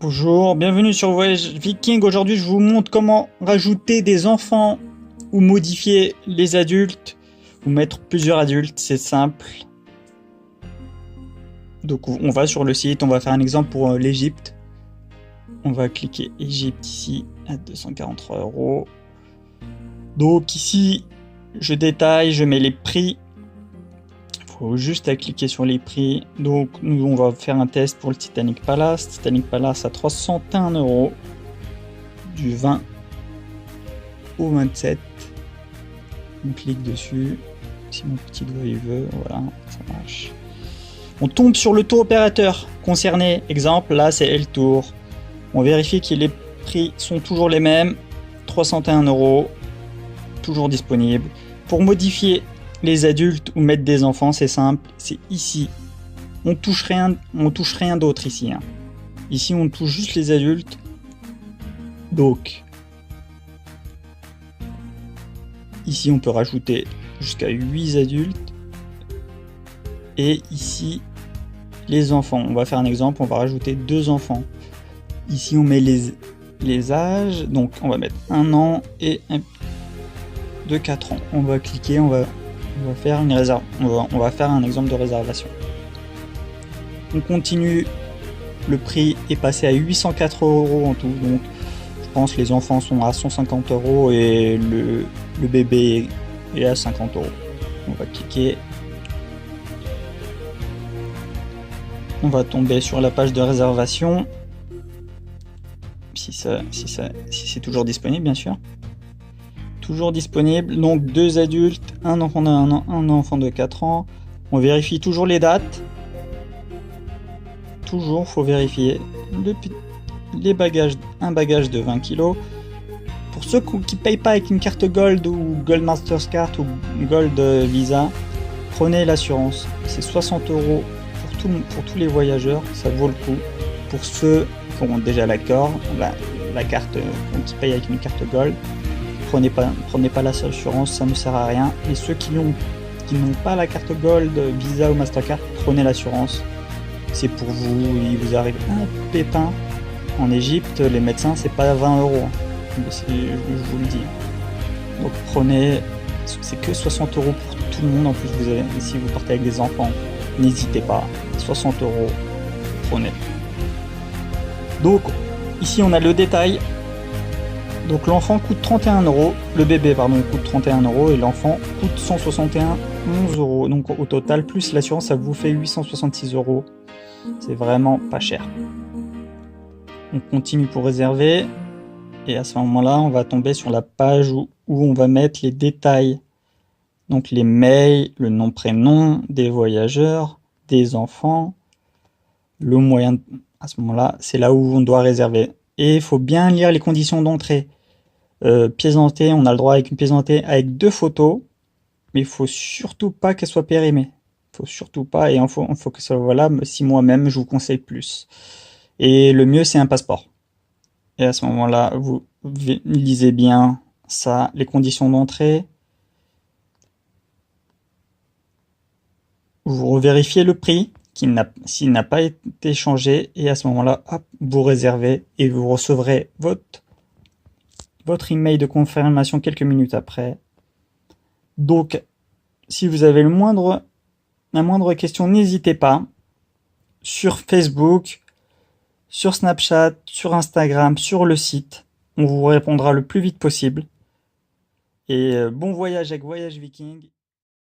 Bonjour, bienvenue sur Voyage Viking. Aujourd'hui, je vous montre comment rajouter des enfants ou modifier les adultes ou mettre plusieurs adultes. C'est simple. Donc, on va sur le site, on va faire un exemple pour l'Égypte. On va cliquer Égypte ici à 243 €. Donc, ici, je détaille, je mets les prix. Il faut juste à cliquer sur les prix. Donc, nous, on va faire un test pour le Titanic Palace. Titanic Palace à 301 € du 20 au 27. On clique dessus. Si mon petit doigt il veut, voilà, ça marche. On tombe sur le tour opérateur concerné. Exemple, là, c'est El Tour. On vérifie que les prix sont toujours les mêmes. 301 €, toujours disponible. Pour modifier les adultes ou mettre des enfants, c'est simple, c'est ici. On touche rien d'autre ici. Ici, on touche juste les adultes. Donc, ici, on peut rajouter jusqu'à 8 adultes. Et ici, les enfants. On va faire un exemple, on va rajouter 2 enfants. Ici, on met les âges. Donc, on va mettre 1 an et de 4 ans. On va cliquer, on va faire une réserve. On va faire un exemple de réservation. On continue. Le prix est passé à 804 € en tout. Donc, je pense que les enfants sont à 150 € et le bébé est à 50 €. On va cliquer. On va tomber sur la page de réservation. Si c'est toujours disponible, bien sûr. Toujours disponible, donc 2 adultes, un enfant d'1 an, un enfant de 4 ans. On vérifie toujours les dates. Toujours, faut vérifier. Les bagages, un bagage de 20 kg. Pour ceux qui ne payent pas avec une carte Gold ou Gold Mastercard ou Gold Visa, prenez l'assurance. C'est 60 € pour tous les voyageurs, ça vaut le coup. Pour ceux qui ont déjà l'accord, la carte qui payent avec une carte Gold, prenez pas l'assurance, ça ne sert à rien. Et ceux qui n'ont pas la carte Gold, Visa ou Mastercard, prenez l'assurance. C'est pour vous, il vous arrive un pépin. En Égypte, les médecins, c'est pas 20 €. Je vous le dis. Donc prenez, c'est que 60 € pour tout le monde. En plus, si vous partez avec des enfants, n'hésitez pas. 60 €, prenez. Donc, ici, on a le détail. Donc l'enfant coûte 31 €, le bébé coûte 31 € et l'enfant coûte 161 €. Donc au total, plus l'assurance, ça vous fait 866 €. C'est vraiment pas cher. On continue pour réserver. Et à ce moment-là, on va tomber sur la page où on va mettre les détails. Donc les mails, le nom, prénom des voyageurs, des enfants. Le moyen, à ce moment-là, c'est là où on doit réserver. Et il faut bien lire les conditions d'entrée. Pièce d'identité, on a le droit avec une pièce d'identité avec 2 photos, mais il faut surtout pas qu'elle soit périmée. Il faut surtout pas, et il faut que ça soit valable 6 mois même, je vous conseille plus. Et le mieux, c'est un passeport. Et à ce moment-là, vous lisez bien ça, les conditions d'entrée. Vous revérifiez le prix, s'il n'a pas été changé, et à ce moment-là, hop, vous réservez et vous recevrez votre email de confirmation quelques minutes après. Donc, si vous avez la moindre question, n'hésitez pas. Sur Facebook, sur Snapchat, sur Instagram, sur le site. On vous répondra le plus vite possible. Et bon voyage avec Voyage Viking.